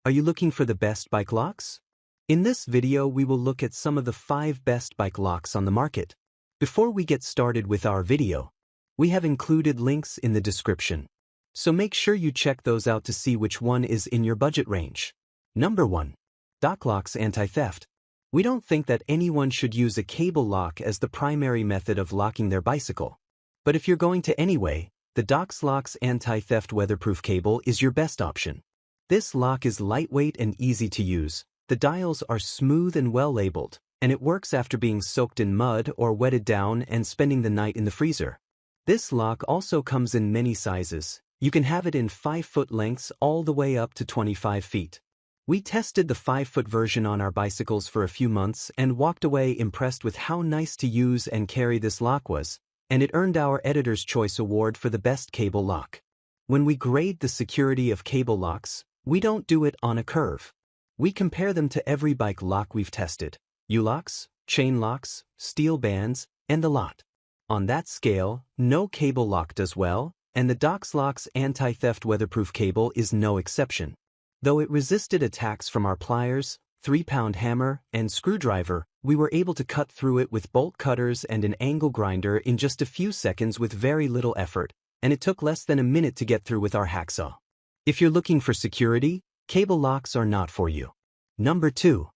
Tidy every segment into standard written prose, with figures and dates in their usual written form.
Are you looking for the best bike locks? In this video we will look at some of the 5 best bike locks on the market. Before we get started with our video, we have included links in the description. So make sure you check those out to see which one is in your budget range. Number 1. DockLocks Anti-Theft. We don't think that anyone should use a cable lock as the primary method of locking their bicycle. But if you're going to anyway, the DockLocks Anti-Theft weatherproof cable is your best option. This lock is lightweight and easy to use. The dials are smooth and well labeled, and it works after being soaked in mud or wetted down and spending the night in the freezer. This lock also comes in many sizes. You can have it in 5-foot lengths all the way up to 25 feet. We tested the 5-foot version on our bicycles for a few months and walked away impressed with how nice to use and carry this lock was, and it earned our Editor's Choice Award for the best cable lock. When we grade the security of cable locks, we don't do it on a curve. We compare them to every bike lock we've tested: U-locks, chain locks, steel bands, and the lot. On that scale, no cable lock does well, and the DockLocks Anti-Theft weatherproof cable is no exception. Though it resisted attacks from our pliers, 3-pound hammer, and screwdriver, we were able to cut through it with bolt cutters and an angle grinder in just a few seconds with very little effort, and it took less than a minute to get through with our hacksaw. If you're looking for security, cable locks are not for you. Number 2.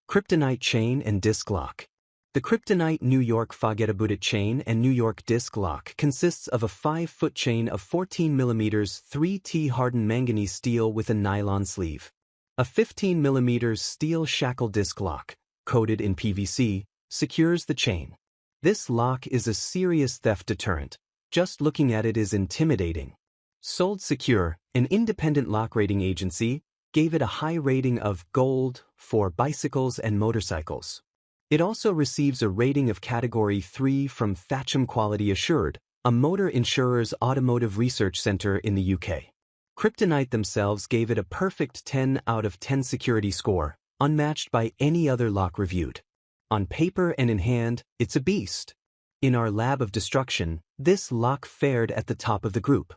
Kryptonite Chain and Disc Lock. The Kryptonite New York Fahgettaboudit chain and New York disc lock consists of a 5-foot chain of 14mm 3T hardened manganese steel with a nylon sleeve. A 15mm steel shackle disc lock, coated in PVC, secures the chain. This lock is a serious theft deterrent. Just looking at it is intimidating. Sold Secure, an independent lock rating agency, gave it a high rating of Gold for bicycles and motorcycles. It also receives a rating of Category 3 from Fahgettaboudit Quality Assured, a motor insurer's automotive research center in the UK. Kryptonite themselves gave it a perfect 10 out of 10 security score, unmatched by any other lock reviewed. On paper and in hand, it's a beast. In our lab of destruction, this lock fared at the top of the group.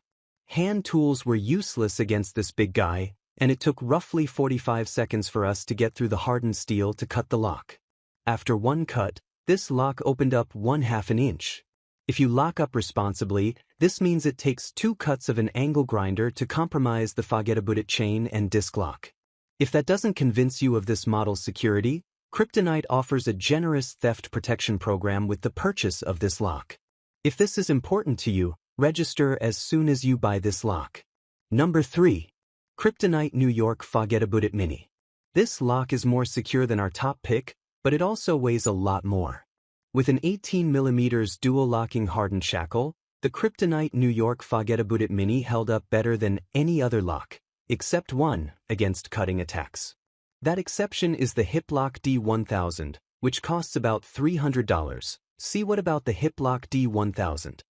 Hand tools were useless against this big guy, and it took roughly 45 seconds for us to get through the hardened steel to cut the lock. After one cut, this lock opened up 1/2 inch. If you lock up responsibly, this means it takes 2 cuts of an angle grinder to compromise the Fahgettaboudit chain and disc lock. If that doesn't convince you of this model's security, Kryptonite offers a generous theft protection program with the purchase of this lock. If this is important to you, register as soon as you buy this lock. Number 3. Kryptonite New York Fahgettaboudit Mini. This lock is more secure than our top pick, but it also weighs a lot more. With an 18mm dual-locking hardened shackle, the Kryptonite New York Fahgettaboudit Mini held up better than any other lock, except one, against cutting attacks. That exception is the Hiplock D1000, which costs about $300. See what about the Hiplock D1000?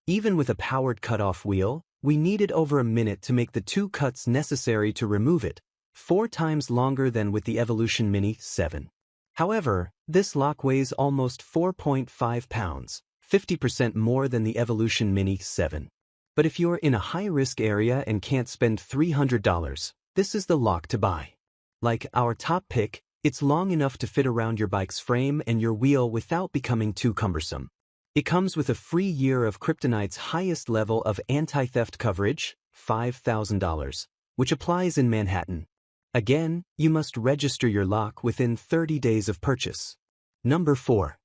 Even with a powered cutoff wheel, we needed over a minute to make the 2 cuts necessary to remove it, 4 times longer than with the Evolution Mini 7. However, this lock weighs almost 4.5 pounds, 50% more than the Evolution Mini 7. But if you're in a high-risk area and can't spend $300, this is the lock to buy. Like our top pick, it's long enough to fit around your bike's frame and your wheel without becoming too cumbersome. It comes with a free year of Kryptonite's highest level of anti-theft coverage, $5,000, which applies in Manhattan. Again, you must register your lock within 30 days of purchase. Number 4.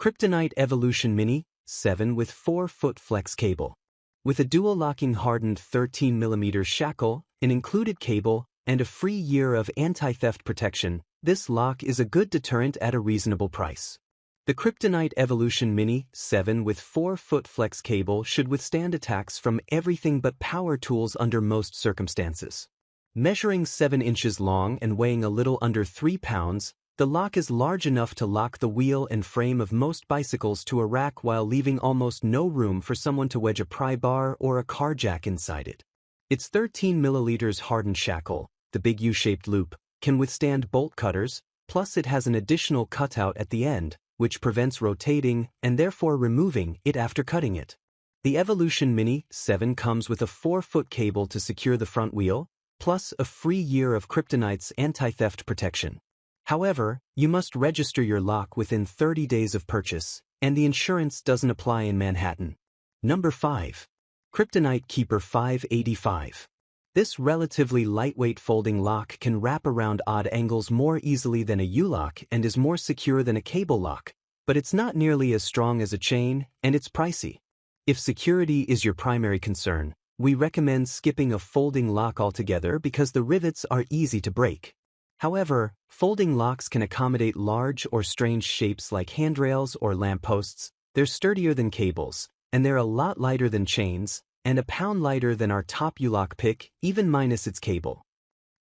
Kryptonite Evolution Mini 7 with 4-foot flex cable. With a dual-locking hardened 13mm shackle, an included cable, and a free year of anti-theft protection, this lock is a good deterrent at a reasonable price. The Kryptonite Evolution Mini 7 with 4-foot flex cable should withstand attacks from everything but power tools under most circumstances. Measuring 7 inches long and weighing a little under 3 pounds, the lock is large enough to lock the wheel and frame of most bicycles to a rack while leaving almost no room for someone to wedge a pry bar or a car jack inside it. Its 13mm hardened shackle, the big U-shaped loop, can withstand bolt cutters, plus it has an additional cutout at the end, which prevents rotating and therefore removing it after cutting it. The Evolution Mini 7 comes with a 4-foot cable to secure the front wheel, plus a free year of Kryptonite's anti-theft protection. However, you must register your lock within 30 days of purchase, and the insurance doesn't apply in Manhattan. Number 5. Kryptonite Keeper 585. This relatively lightweight folding lock can wrap around odd angles more easily than a U-lock and is more secure than a cable lock, but it's not nearly as strong as a chain, and it's pricey. If security is your primary concern, we recommend skipping a folding lock altogether because the rivets are easy to break. However, folding locks can accommodate large or strange shapes like handrails or lampposts. They're sturdier than cables, and they're a lot lighter than chains, and a pound lighter than our top U-lock pick, even minus its cable.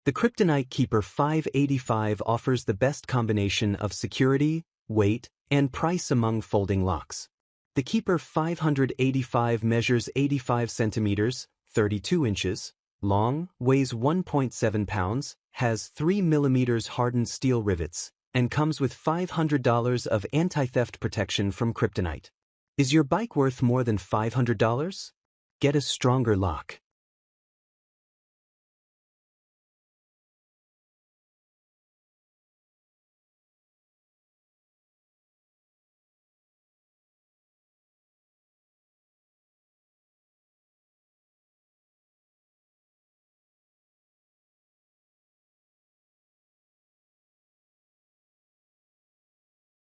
The Kryptonite Keeper 585 offers the best combination of security, weight, and price among folding locks. The Keeper 585 measures 85 centimeters, 32 inches, long, weighs 1.7 pounds, has 3 mm hardened steel rivets, and comes with $500 of anti-theft protection from Kryptonite. Is your bike worth more than $500? Get a stronger lock.